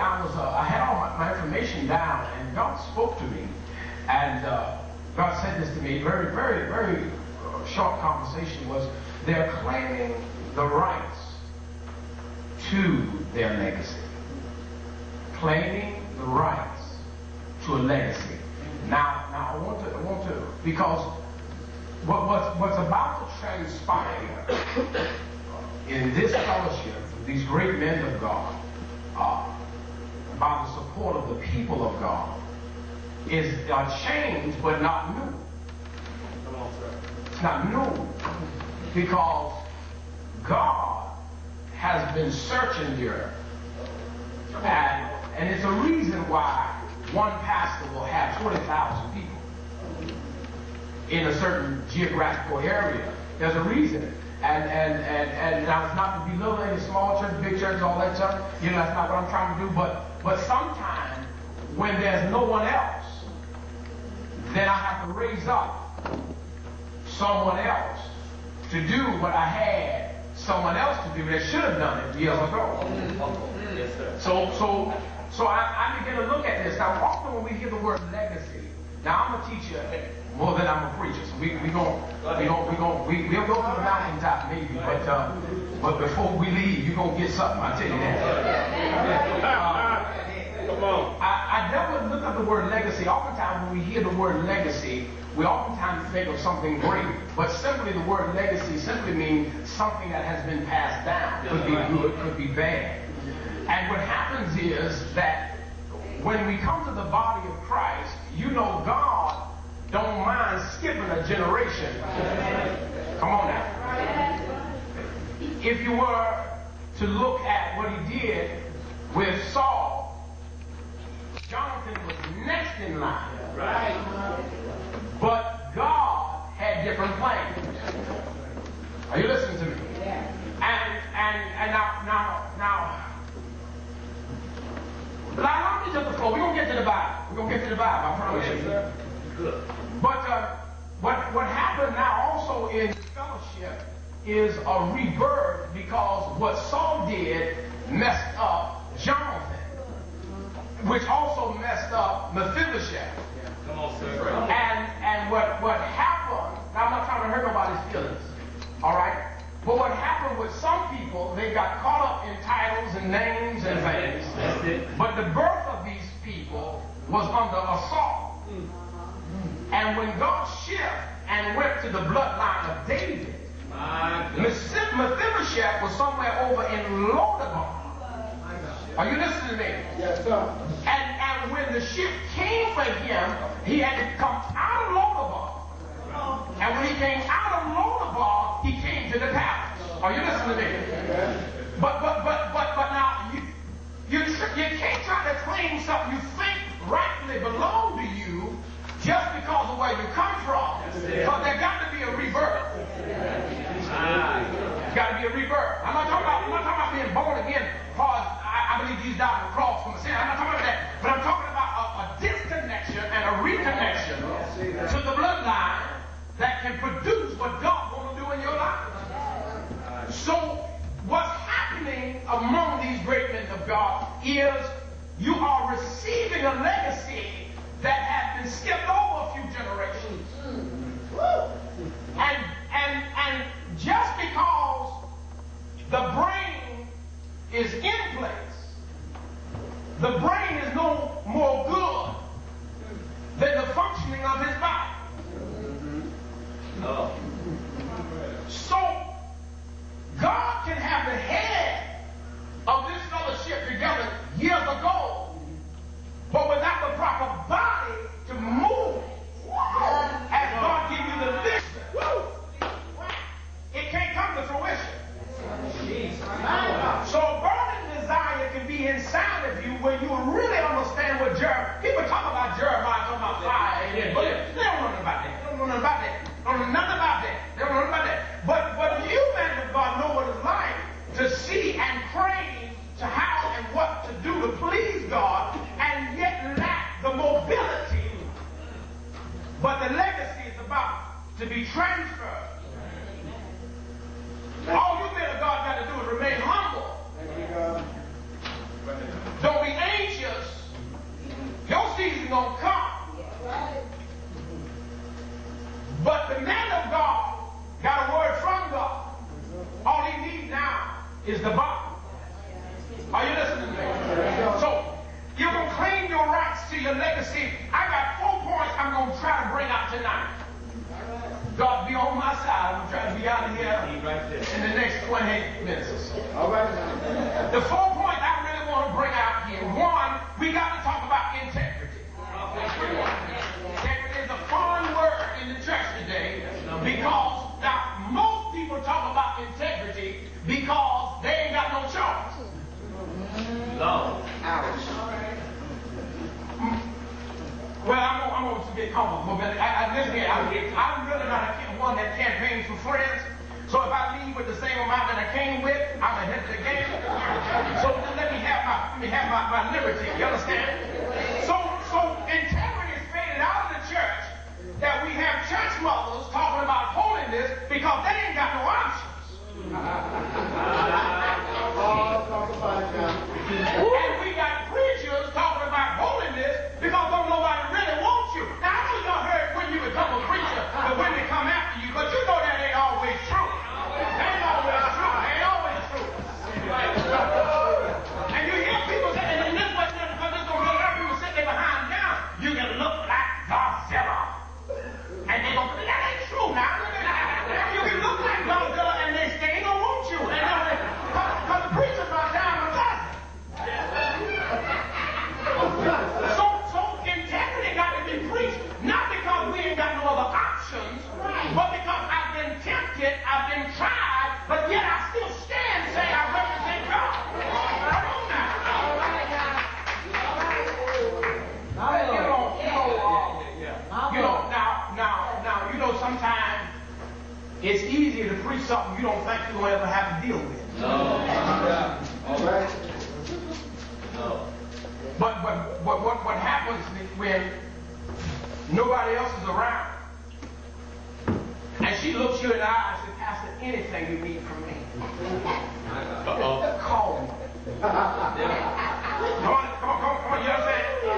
I had all my information down, and God spoke to me, and God said this to me. Very, very, very short conversation was, they're claiming the rights to their legacy. Claiming the rights to a legacy. Now I want to, because what's about to transpire in this fellowship, these great men of God, by the support of the people of God, is change, but not new. It's not new, because God has been searching the earth, and it's a reason why one pastor will have 20,000 people in a certain geographical area. There's a reason. And now it's not to belittle any small church, big church, all that stuff. You know, that's not what I'm trying to do. But sometimes when there's no one else, then I have to raise up someone else to do what I had someone else to do that should have done it years ago. Yes, sir. So I begin to look at this. Now, often when we hear the word legacy, now I'm a teacher more than I'm a preacher. So we'll go to the mountaintop maybe, but before we leave, you're gonna get something. I tell you that. Come on. I never look at the word legacy. Oftentimes when we hear the word legacy, we oftentimes think of something great. But simply the word legacy simply means something that has been passed down. Could be good, could be bad. And what happens is that when we come to the body of Christ, you know God don't mind skipping a generation. Come on now. If you were to look at what he did with Saul, Jonathan was next in line. Right. But God had different plans. Are you listening to me? Yeah. And now, allow me to the floor. We're going to get to the Bible. We're going to get to the Bible, I promise you. Good. But what happened now also in fellowship is a rebirth, because what Saul did messed up Jonathan, which also messed up Mephibosheth. Come on, sir. And what happened, now I'm not trying to hurt nobody's feelings, all right? But what happened with some people, they got caught up in titles and names and things. That's it. But the birth of these people was under assault. And when God shifted and went to the bloodline of David, Mephibosheth was somewhere over in Lodabar. Are you listening to me? Yes, sir. And when the shift came for him, he had to come out of Lodabar. And when he came out of Lodabar, he came to the palace. Are you listening to me? But now you can't try to claim something you think rightfully belong to you just because of where you come from. Because there got to be a rebirth. Got to be a rebirth. I'm not talking about being born again, because I believe Jesus died on the cross for my sin. I'm not talking about that. But I'm talking about a disconnection and a reconnection to the bloodline that can produce what God wants to do in your life. So what's happening among these great men of God is you are receiving a legacy that has been skipped over a few generations. And just because the brain is in place, the brain is no more good than the functioning of his body. So God can have the head of this fellowship together years ago, but without the proper body to move as God gives you the vision, it can't come to fruition. So a burning desire can be inside of you where you really understand what Jeremiah. People talk about Jeremiah, talking about fire, and then, but they don't know nothing about that. They don't know nothing about that. They don't know nothing about that. They don't know nothing about that. But you, man of God, know what it's like to see and crave to how and what to do to please God, and yet lack the mobility. But the legacy is about to be transferred. All you men of God got to do is remain humble. Don't be angry. season gonna come. But the man of God got a word from God. All he needs now is the Bible. Are you listening to me? So you're going to claim your rights to your legacy. I got 4 points I'm going to try to bring out tonight. God be on my side. I'm going to try to be out of here in the next 28 minutes or so. All right. The 4 points I really want to bring out here. One, we got to talk about integrity. Integrity is a foreign word in the church today because now most people talk about integrity because they ain't got no choice. No. Ouch. Well, I'm going to get comfortable, but listen here, I'm really not one that campaigns for friends. So if I leave with the same amount that I came with, I'm ahead of the game. So let me have my liberty. You understand? So integrity is faded out of the church. That we have church mothers talking about holiness because they ain't got no options. And we got preachers talking about holiness because don't nobody really want you. Now I know y'all heard when you become a preacher, but when they come after you, but you know that ain't always true. That ain't always true. That ain't always true. And you hear people say, and this was because there's gonna be a lot of people sitting there behind down. You can look like Godzilla. And they go, that ain't true now. You can look like Godzilla and they ain't gonna want you. Because the preacher's not down with us. So integrity got to be preached, not because we ain't got no other options, but because I've been tempted, I've been tried, but yet I still stand and say I represent God. Come on now. Sometimes it's easier to preach something you don't think you're going to ever have to deal with. No. All right. No. But what happens when nobody else is around and she looks you in the eye and says, Pastor, anything you need from me, call me. Come on, you understand? You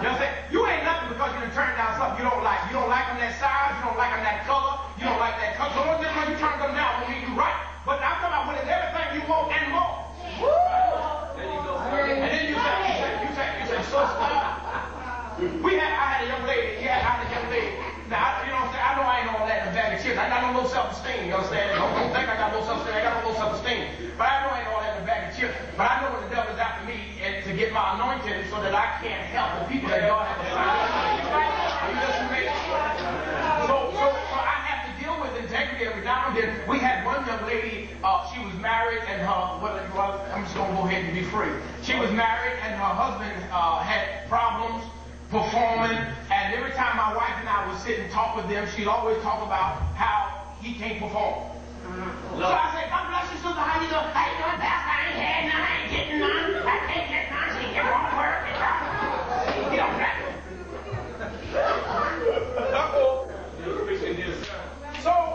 understand? You ain't nothing because you done turned down something you don't like. You don't like them that size, you don't like them that color, you don't like that color. So don't just because you turn them down will mean you right. But I'm talking about when it's everything you want and more. There you go. And then you say, sister. I had a young lady. Now, you know what I'm saying? I know I ain't all that in a bag of chips. I got no low self-esteem. You understand? Don't think I got low self-esteem. I got no low self-esteem. But I know I ain't all that in a bag of chips. But I know when the devil's after me and to get my anointing so that I can't help the people that God has assigned. Are you listening to me? So I have to deal with integrity every now and then. We had one young lady, she was married and I'm just going to go ahead and be free. She was married and her husband had problems performing, and every time my wife and I would sit and talk with them, she'd always talk about how he can't perform. So I said, God bless you, sister, how you doing? How you doing, Pastor? I ain't had none, I ain't getting none, I can't get none, she get on work, you know,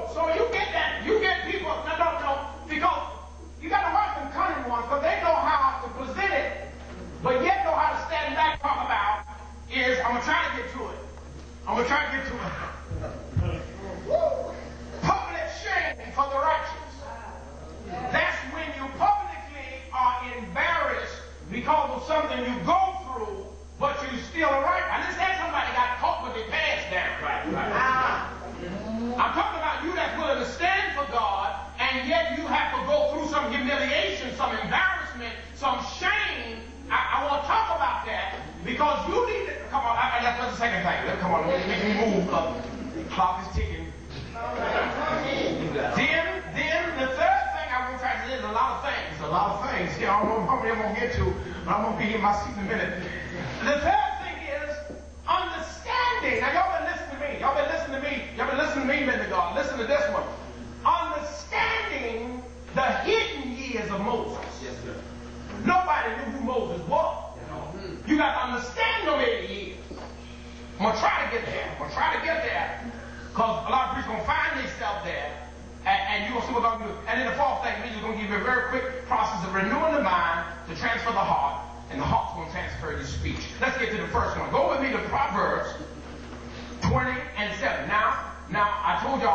So you get that, you get people, no, because you got to watch them cunning ones, because they know how to present it, but yet know how to stand back and talk about is, I'm going to try to get to it. Public shame for the righteous. That's when you publicly are embarrassed because of something you go through, but you still are right. I just said somebody got caught with their pants down. Right. I'm talking about you that's willing to stand for God, and yet you have to go through some humiliation, some embarrassment, some shame. I want to talk about that because you need to come on. That's the second thing. Come on, let me move. The clock is ticking. Then the third thing I want to try to say is a lot of things. Yeah, I don't know how many I'm going to get to, but I'm going to be in my seat in a minute. The third thing is understanding. Now, y'all been listening to me. Y'all been listening to me, men of God. Listen to this one. Understanding the hidden years of Moses. Yes, sir. Nobody knew who Moses was. You got to understand them 80 years. I'm going to try to get there. Because a lot of people are going to find themselves there. And you're going to see what God do. And then the fourth thing, we're just going to give you a very quick process of renewing the mind to transfer the heart. and the heart's going to transfer your speech. Let's get to the first one. Go with me to Proverbs 20:7. Now, I told y'all